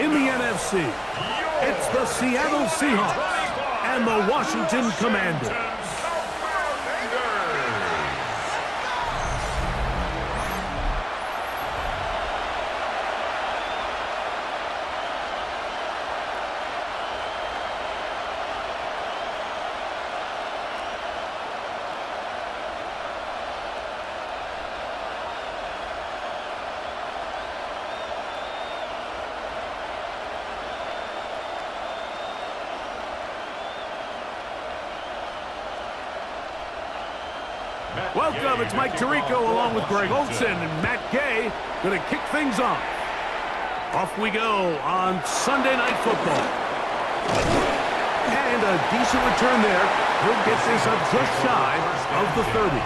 in the NFC. It's the Seattle Seahawks and the Washington Commanders. Welcome, it's Mike Tirico along with Greg Olson and Matt Gay going to kick things off. Off we go on Sunday Night Football. And a decent return there. He'll get this up just shy of the 30.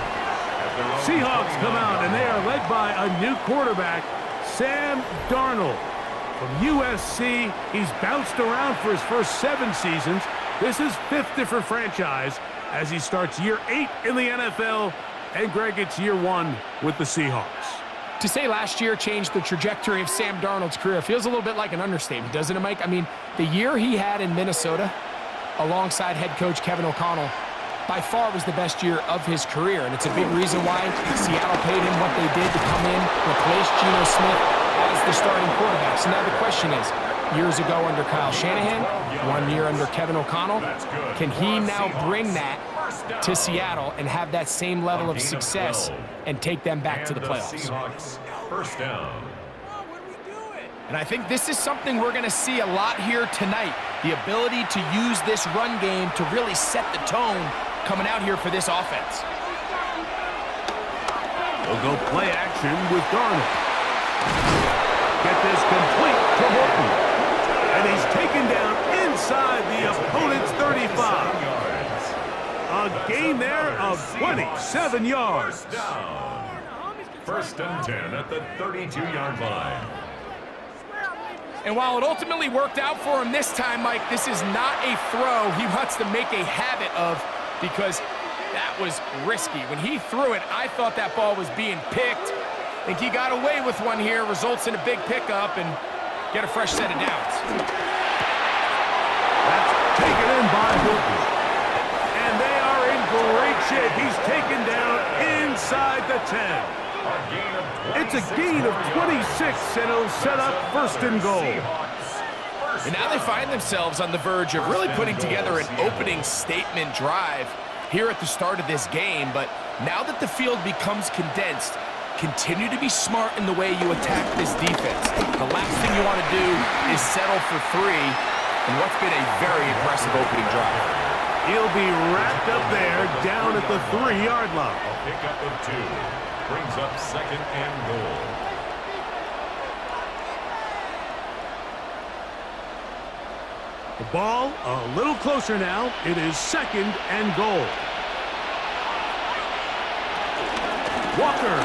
Seahawks come out and they are led by a new quarterback, Sam Darnold. From USC, he's bounced around for his first 7 seasons. This is 5th different franchise as he starts year 8 in the NFL. And Greg, it's year 1 with the Seahawks. To say last year changed the trajectory of Sam Darnold's career feels a little bit like an understatement, doesn't it, Mike? I mean, the year he had in Minnesota alongside head coach Kevin O'Connell by far was the best year of his career, and it's a big reason why Seattle paid him what they did to come in, replace Geno Smith as the starting quarterback. So now the question is, years ago under Kyle Shanahan, 1 year under Kevin O'Connell, can he now bring that to Seattle and have that same level of success and take them back to the playoffs? First down. And I think this is something we're going to see a lot here tonight, the ability to use this run game to really set the tone coming out here for this offense. We'll go play action with Darnold. Get this complete to Horton. And he's taken down inside the opponent's 35. A gain there of 27 yards. First and 10 at the 32-yard line. And while it ultimately worked out for him this time, Mike, this is not a throw he wants to make a habit of because that was risky. When he threw it, I thought that ball was being picked. I think he got away with one here, results in a big pickup and get a fresh set of downs. That's taken in by Horton. And they are in great shape. He's taken down inside the 10. It's a gain of 26, and it'll set up first and goal. And now they find themselves on the verge of really putting together an opening statement drive here at the start of this game. But now that the field becomes condensed, continue to be smart in the way you attack this defense. The last thing you want to do is settle for 3 in what's been a very impressive opening drive. He'll be wrapped up there down at the 3-yard line. A pickup of 2 brings up second and goal. The ball a little closer now. It is second and goal. Walker.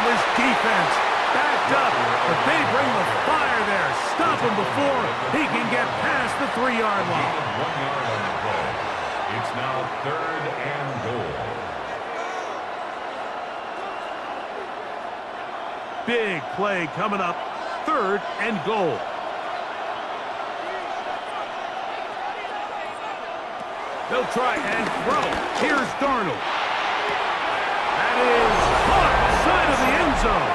This defense backed up, but they bring the fire there. Stop him before he can get past the 3-yard line. 1 yard on the play. It's now third and goal. Big play coming up. Third and goal. They'll try and throw. Here's Darnold. That is caught side of the end zone.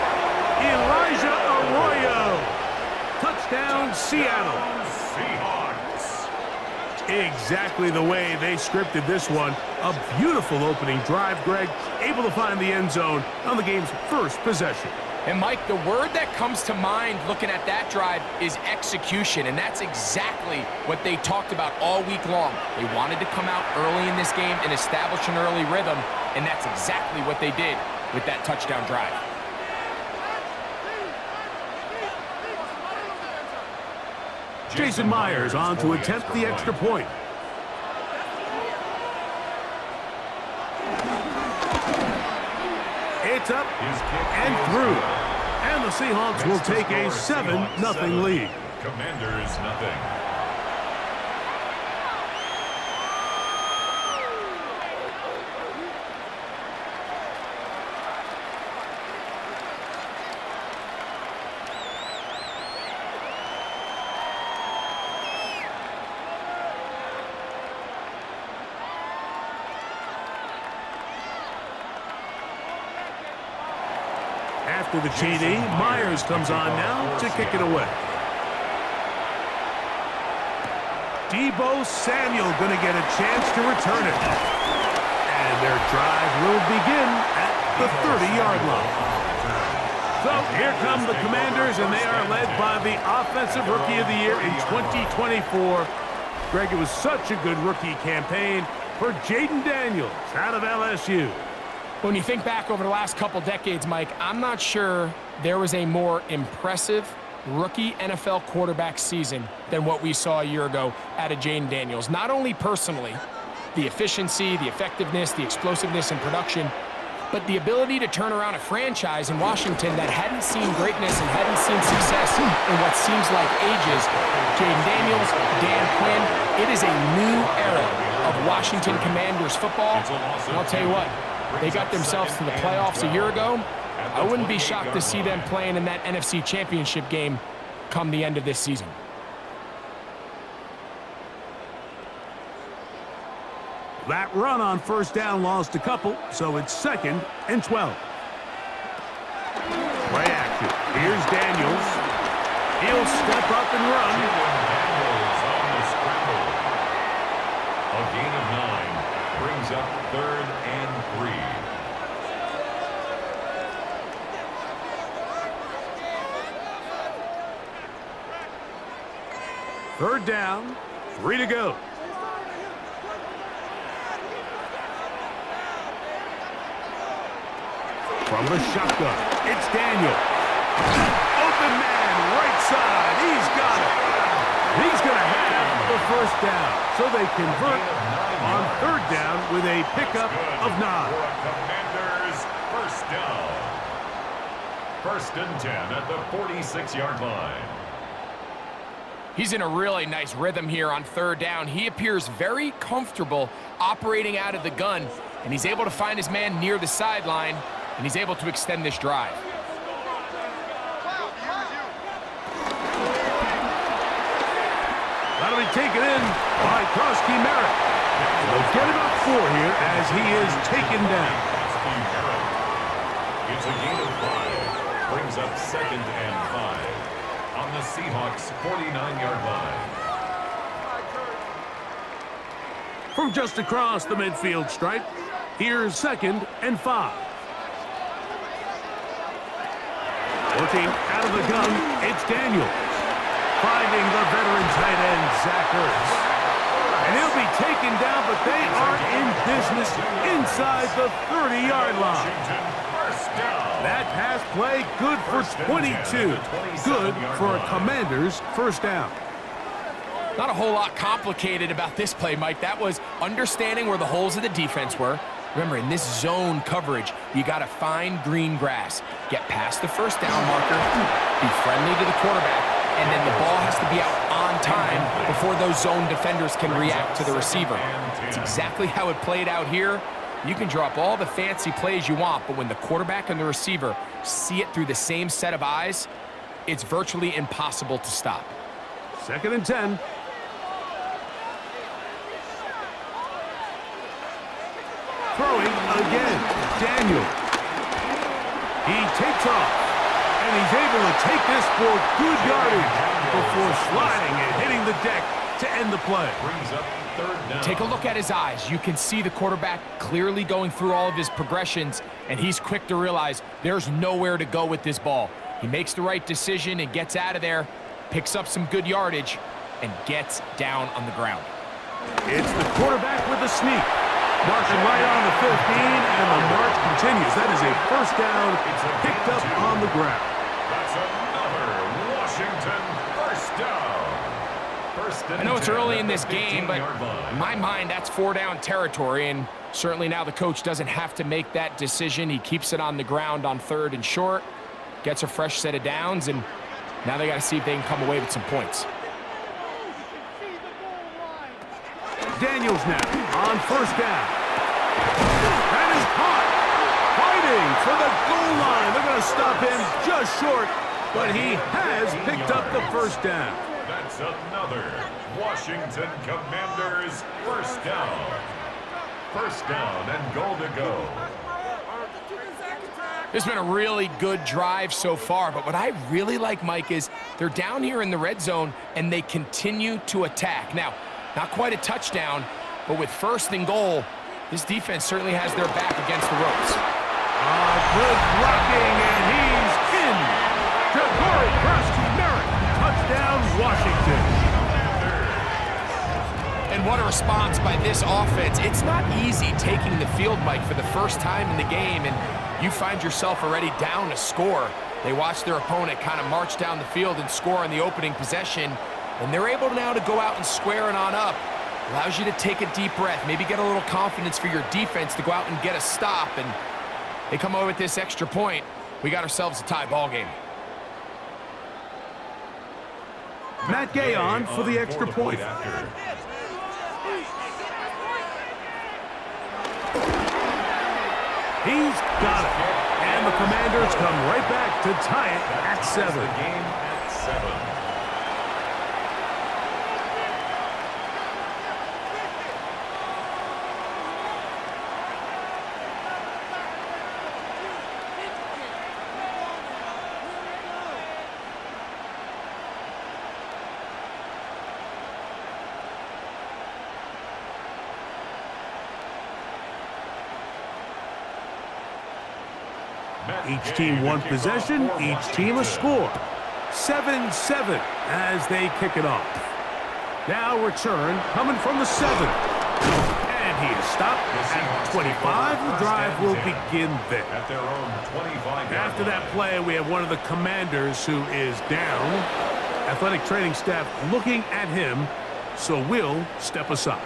Elijah Arroyo. Touchdown, Seattle. Seahawks. Exactly the way they scripted this one. A beautiful opening drive, Greg. Able to find the end zone on the game's first possession. And, Mike, the word that comes to mind looking at that drive is execution, and that's exactly what they talked about all week long. They wanted to come out early in this game and establish an early rhythm, and that's exactly what they did with that touchdown drive. Jason Myers on to attempt the extra point. It's up and through. And the Seahawks will take a 7-0 lead. Commanders nothing. after the TD. Myers comes on now to kick it away. Deebo Samuel going to get a chance to return it. And their drive will begin at the 30-yard line. So here come the Commanders, and they are led by the Offensive Rookie of the Year in 2024. Greg, it was such a good rookie campaign for Jaden Daniels out of LSU. When you think back over the last couple decades, Mike, I'm not sure there was a more impressive rookie NFL quarterback season than what we saw a year ago out of Jaden Daniels. Not only personally, the efficiency, the effectiveness, the explosiveness and production, but the ability to turn around a franchise in Washington that hadn't seen greatness and hadn't seen success in what seems like ages. Jaden Daniels, Dan Quinn, it is a new era of Washington Commanders football. And I'll tell you what, they got themselves to the playoffs a year ago. I wouldn't be shocked to see them playing in that NFC Championship game come the end of this season. That run on first down lost a couple, so it's 2nd and 12. Play action. Here's Daniels. He'll step up and run. Daniels on the scramble. A gain of 9 brings up 3rd and 3. 3rd down, 3 to go. From the shotgun, it's Daniel. Open man, right side. He's got it. He's going to have the first down. So they convert on 3rd down with a pickup of 9. Commanders first down. 1st and 10 at the 46-yard line. He's in a really nice rhythm here on 3rd down. He appears very comfortable operating out of the gun, and he's able to find his man near the sideline, and he's able to extend this drive. That'll be taken in by Krosky Merritt. They'll get him up 4 here as he is taken down. It's a gain of 5. Brings up 2nd and 5 on the Seahawks 49-yard line. From just across the midfield stripe, here's 2nd and 5. Working out of the gun, it's Daniel. Finding the veteran tight end, Zach Ertz. And he'll be taken down, but they are in business inside the 30-yard line. That pass play, good for 22. Good for a Commander's first down. Not a whole lot complicated about this play, Mike. That was understanding where the holes of the defense were. Remember, in this zone coverage, you got to find green grass. Get past the first down marker, be friendly to the quarterback, and then the ball has to be out on time before those zone defenders can react to the receiver. It's exactly how it played out here. You can drop all the fancy plays you want, but when the quarterback and the receiver see it through the same set of eyes, it's virtually impossible to stop. 2nd and 10. Throwing again, Daniel. He takes off, and he's able to take this for good yardage before sliding and hitting the deck to end the play. Brings up 3rd down. Take a look at his eyes. You can see the quarterback clearly going through all of his progressions, and he's quick to realize there's nowhere to go with this ball. He makes the right decision and gets out of there, picks up some good yardage, and gets down on the ground. It's the quarterback with the sneak. Marching right on the 15, and the march continues. That is a first down picked up on the ground. That's another Washington first down. I know it's early in this game, but in my mind, that's 4-down territory, and certainly now the coach doesn't have to make that decision. He keeps it on the ground on 3rd and short, gets a fresh set of downs, and now they got to see if they can come away with some points. Daniels now on first down. That is caught. Fighting for the goal line. They're going to stop him just short, but he has picked up the first down. That's another Washington Commanders first down. First down and goal to go. It's been a really good drive so far, but what I really like, Mike, is they're down here in the red zone, and they continue to attack. Now, not quite a touchdown, but with 1st and goal, this defense certainly has their back against the ropes. Good blocking, and he's in. Jabari Merrick, touchdown, Washington. And what a response by this offense. It's not easy taking the field, Mike, for the first time in the game, and you find yourself already down a score. They watch their opponent kind of march down the field and score on the opening possession, and they're able now to go out and square it on up. Allows you to take a deep breath, maybe get a little confidence for your defense to go out and get a stop, and they come over with this extra point. We got ourselves a tie ball game. Matt Gay on for the extra point. He's got it. And the Commanders come right back to tie it at 7. The game at 7. Each team one possession, each team a score. 7-7 as they kick it off. Now return coming from the 7. And he is stopped at 25. The drive will begin there. At their own 25. After that play, we have one of the Commanders who is down. Athletic training staff looking at him, so we'll step aside.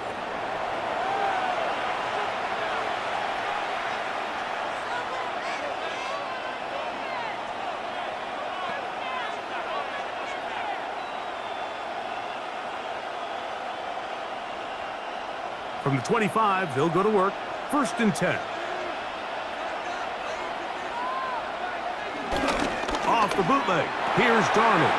From the 25, they'll go to work. 1st and 10. Off the bootleg. Here's Darnold.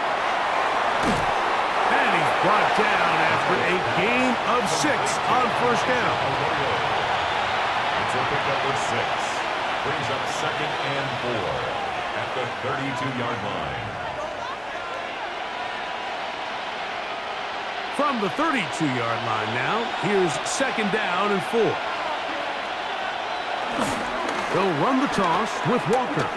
And he's brought down after a gain of 6 on 1st down. It's a pickup of 6. Brings up 2nd and 4 at the 32-yard line. From the 32-yard line now, here's 2nd down and 4. They'll run the toss with Walker.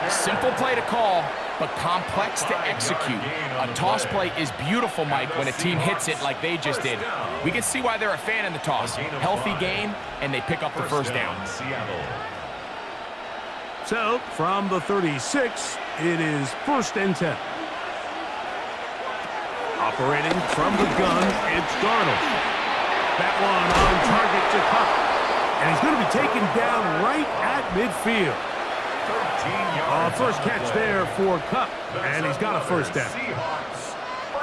Simple play to call, but complex to execute. A toss play is beautiful, Mike, when a team hits it like they just did. We can see why they're a fan of the toss. Healthy game, and they pick up the 1st down. So, from the 36, it is 1st and 10. Operating from the gun, it's Darnold. That one on target to Cup. And he's going to be taken down right at midfield. First catch there for Cup, and he's got a 1st down.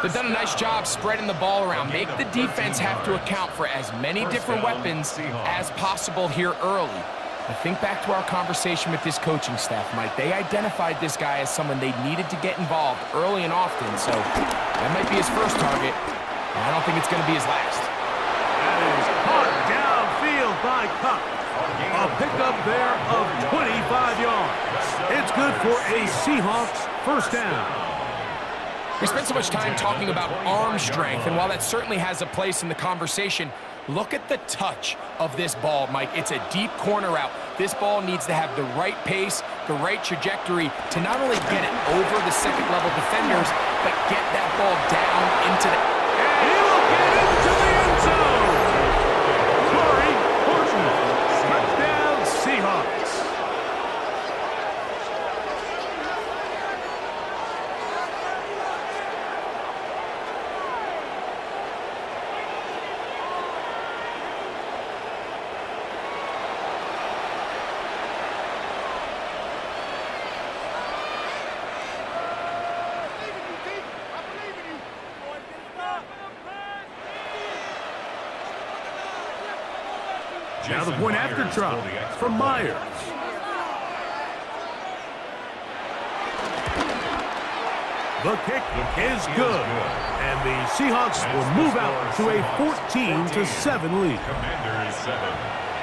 They've done a nice job spreading the ball around. Make the defense have to account for as many different weapons as possible here early. I think back to our conversation with this coaching staff, Mike. They identified this guy as someone they needed to get involved early and often, so that might be his first target, and I don't think it's going to be his last. That is caught downfield by Cup. A pickup there of 25 yards. It's good for a Seahawks 1st down. We spent so much time talking about arm strength, and while that certainly has a place in the conversation, look at the touch of this ball, Mike. It's a deep corner route. This ball needs to have the right pace, the right trajectory to not only get it over the 2nd-level defenders, but get that ball down into the... And he will get into the end zone! Corey Horton, touchdown Seahawks. Now the point after drop from Myers. The kick is good. And the Seahawks will move out to a 14-7 lead. Commanders 7.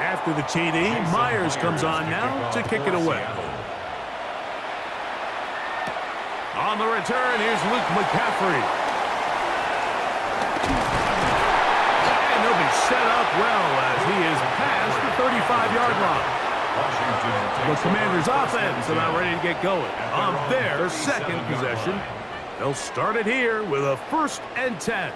After the TD, Myers comes on now to kick it away. On the return, here's Luke McCaffrey. And he'll be set up well as he is past the 35-yard line. The Commanders' offense about ready to get going on their second possession. They'll start it here with a 1st and 10.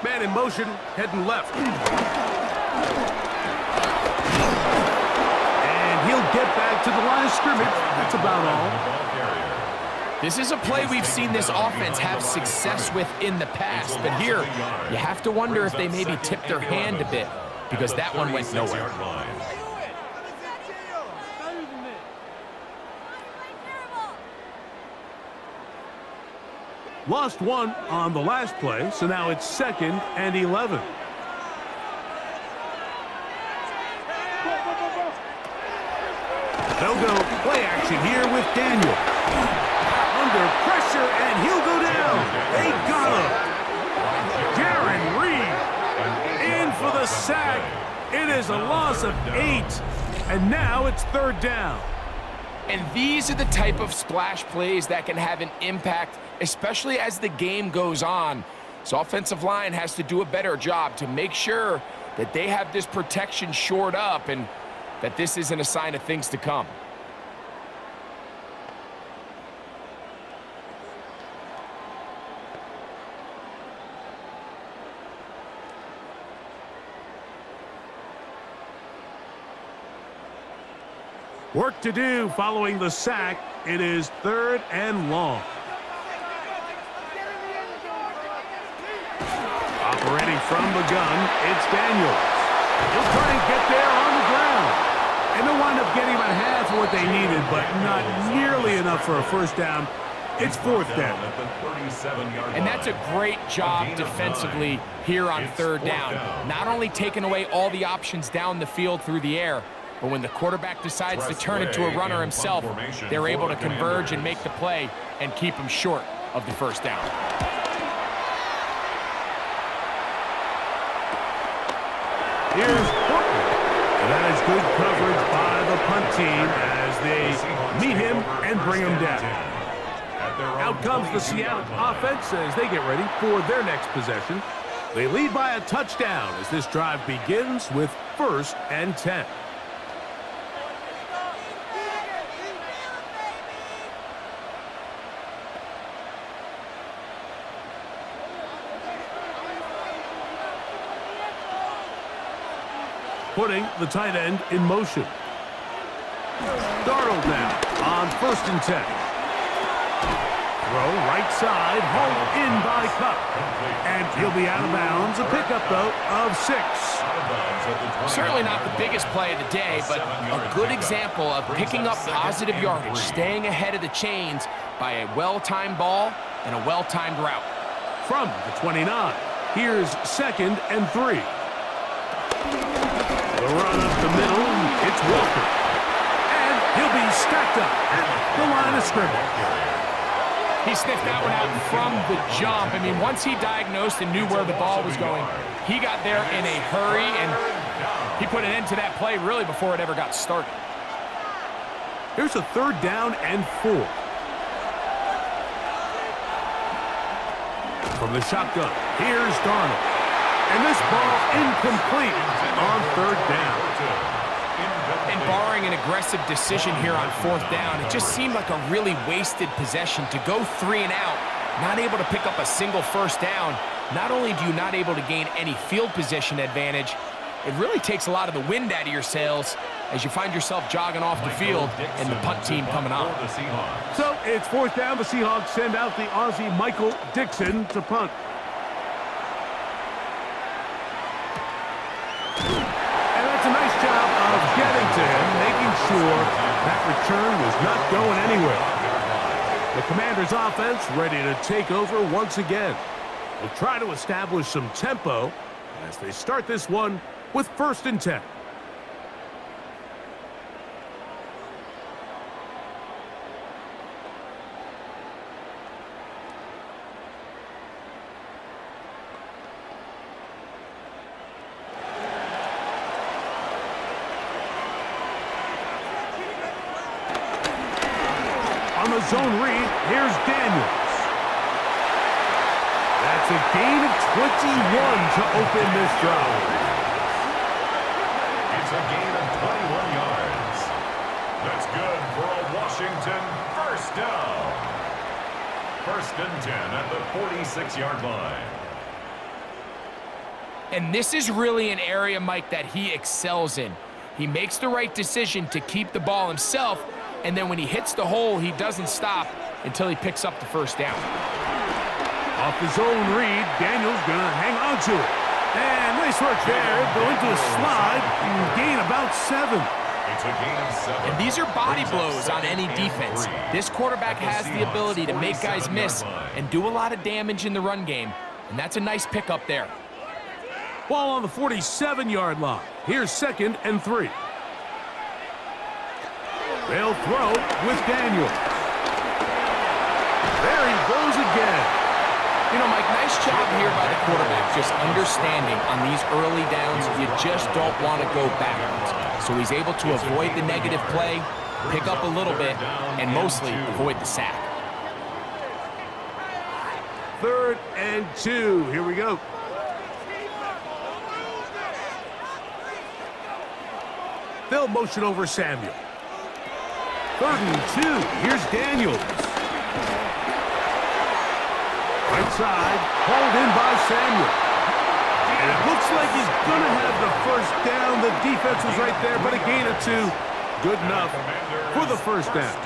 Man in motion, heading left. And he'll get back to the line of scrimmage. That's about all. This is a play we've seen this offense have success with in the past. But here, you have to wonder if they maybe tipped their hand a bit because that one went nowhere. Lost one on the last play, so now it's 2nd and 11. They'll go play action here with Daniel. Under pressure, and he'll go down. They got him. Darren Reed in for the sack. It is a loss of 8, and now it's 3rd down. And these are the type of splash plays that can have an impact, especially as the game goes on. So offensive line has to do a better job to make sure that they have this protection shored up and that this isn't a sign of things to come. Work to do following the sack. It is 3rd and long. Operating from the gun, it's Daniels. He'll try and get there on the ground. And they'll wind up getting about half of what they needed, but not nearly enough for a 1st down. It's 4th down. And that's a great job defensively here on 3rd down. Not only taking away all the options down the field through the air, but when the quarterback decides to turn it to a runner himself, they're able to converge and make the play and keep him short of the 1st down. Here's Portland. And that is good coverage by the punt team as they meet him and bring him down. Out comes the Seattle offense as they get ready for their next possession. They lead by a touchdown as this drive begins with 1st and 10. Putting the tight end in motion. Darnold now on 1st and 10. Throw right side, home in by Cup. And he'll be out of bounds. A pickup, though, of 6. Certainly not the biggest play of the day, but a good example of picking up positive yardage, staying ahead of the chains by a well-timed ball and a well-timed route. From the 29, here's 2nd and 3. The run up the middle, it's Walker. And he'll be stacked up at the line of scrimmage. He sniffed that one out from the jump. I mean, once he diagnosed and knew where the ball was going, he got there in a hurry, and he put an end to that play really before it ever got started. Here's a 3rd down and 4. From the shotgun, here's Darnold. And this ball incomplete on 3rd down. And barring an aggressive decision here on 4th down, it just seemed like a really wasted possession to go 3 and out, not able to pick up a single 1st down. Not only do you not able to gain any field position advantage, it really takes a lot of the wind out of your sails as you find yourself jogging off the field and the punt team coming on. So it's 4th down. The Seahawks send out the Aussie Michael Dixon to punt. A nice job of getting to him, making sure that return was not going anywhere. The Commanders' offense ready to take over once again. They'll try to establish some tempo as they start this one with 1st and 10. a zone read. Here's Daniels. That's a gain of 21 to open this drive. It's a gain of 21 yards. That's good for a Washington first down. First and 10 at the 46-yard line. And this is really an area, Mike, that he excels in. He makes the right decision to keep the ball himself, and then when he hits the hole, he doesn't stop until he picks up the first down. Off the zone read, Daniels going to hang on to it. And nice work there. Going to a slide and gain about 7. It's a gain of 7. And these are body blows on any defense. This quarterback has the ability to make guys miss and do a lot of damage in the run game, and that's a nice pickup there. Ball on the 47-yard line. Here's 2nd and 3. They'll throw with Daniels. There he goes again. You know, Mike, nice job here by the quarterback, just understanding on these early downs, you just don't want to go backwards. So he's able to avoid the negative play, pick up a little bit, and mostly avoid the sack. 3rd and 2. Here we go. They'll motion over Samuel. 3rd and 2. Here's Daniels. Right side, hauled in by Samuel. And it looks like he's going to have the first down. The defense was right there, but a gain of 2. Good enough for the first down.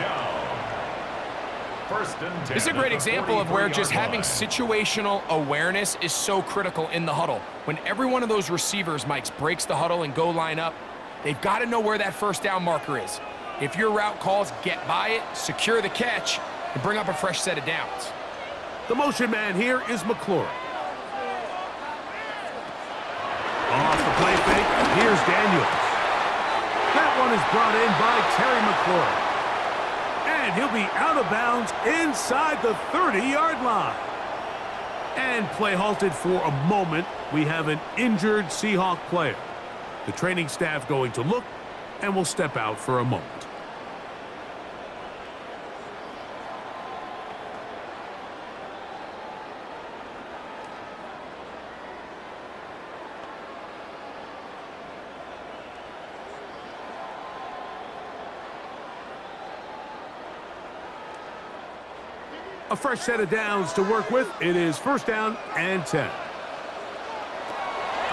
This is a great example of where just having situational awareness is so critical in the huddle. When every one of those receivers, Mike, breaks the huddle and go line up, they've got to know where that first down marker is. If your route calls, get by it, secure the catch, and bring up a fresh set of downs. The motion man here is McLaurin. Off the play fake, here's Daniels. That one is brought in by Terry McLaurin. And he'll be out of bounds inside the 30-yard line. And play halted for a moment. We have an injured Seahawk player. The training staff going to look, and will step out for a moment. A fresh set of downs to work with. It is 1st down and 10.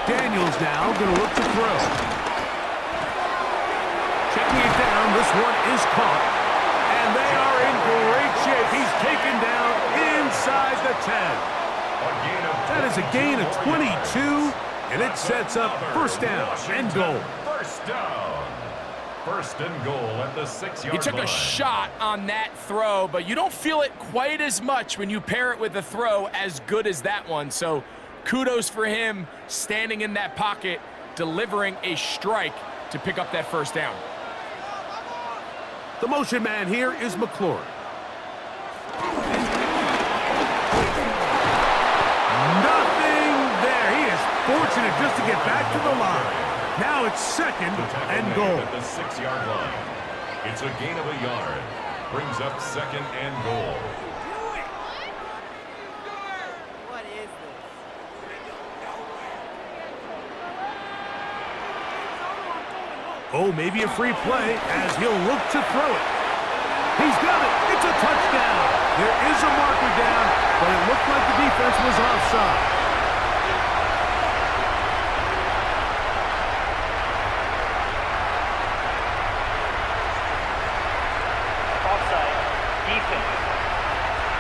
Daniels now going to look to throw. Checking it down. This one is caught. And they are in great shape. He's taken down inside the 10. That is a gain of 22, and it sets up 1st down and goal. 1st down. 1st and goal at the 6-yard line. He took a shot on that throw, but you don't feel it quite as much when you pair it with a throw as good as that one. So kudos for him standing in that pocket, delivering a strike to pick up that 1st down. The motion man here is McLaurin. Nothing there. He is fortunate just to get back to the line. Now it's 2nd and goal. At the 6-yard line. It's a gain of a yard. Brings up 2nd and goal. What is this? Oh, maybe a free play as he'll look to throw it. He's got it. It's a touchdown. There is a marker down, but it looked like the defense was offside. Defense.